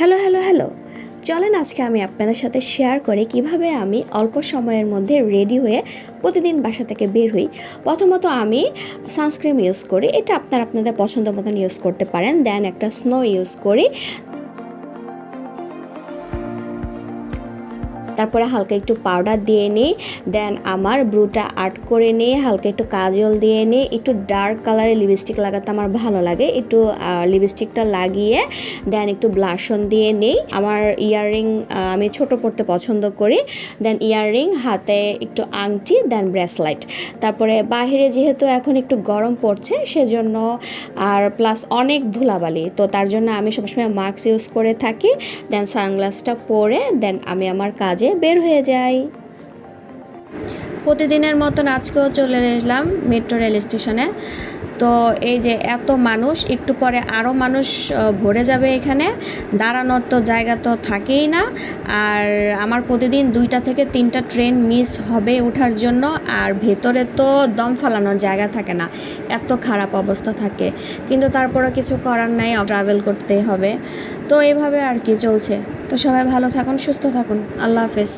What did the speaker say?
Hello hello hello চলেন আজকে আমি আপনাদের সাথে শেয়ার করি কিভাবে আমি অল্প সময়ের মধ্যে রেডি হয়ে প্রতিদিন বাসা থেকে বের হই। প্রথমত আমি সানস্ক্রিন ইউজ করি, এটা আপনাদের পছন্দ মতন ইউজ করতে পারেন। দেন একটা স্নো ইউজ করি, তারপরে হালকা একটু পাউডার দিয়ে নিই। দেন আমার ব্রুটা আর্ট করে নিই, হালকা একটু কাজল দিয়ে নিই। একটু ডার্ক কালারের লিপস্টিক লাগাতে আমার ভালো লাগে, একটু লিপস্টিকটা লাগিয়ে দেন একটু ব্লাশন দিয়ে নিই। আমার ইয়াররিং আমি ছোট পরতে পছন্দ করি। দেন ইয়াররিং, হাতে একটু আংটি, দেন ব্রেসলাইট। তারপরে বাহিরে যেহেতু এখন একটু গরম পড়ছে সেজন্য আর প্লাস অনেক ধুলাবালি, তো তার জন্য আমি সবসময় মাস্ক ইউজ করে থাকি। দেন সানগ্লাসটা পরে দেন আমি আমার কাজে বের হয়ে যাই। প্রতিদিনের মতন আজকেও চলে এলাম মেট্রো রেল স্টেশনে। তো এই যে এত মানুষ, একটু পরে আরও মানুষ ভরে যাবে এখানে, দাঁড়ানোর তো জায়গা তো থাকেই না। আর আমার প্রতিদিন 2টা থেকে 3টা ট্রেন মিস হবে ওঠার জন্য, আর ভেতরে তো দম ফালানোর জায়গা থাকে না, এত খারাপ অবস্থা থাকে। কিন্তু তারপরে কিছু করার নাই, ট্রাভেল করতেই হবে। তো এইভাবে আর কি চলছে। তো সবাই ভালো থাকুন, সুস্থ থাকুন, আল্লাহ হাফেজ।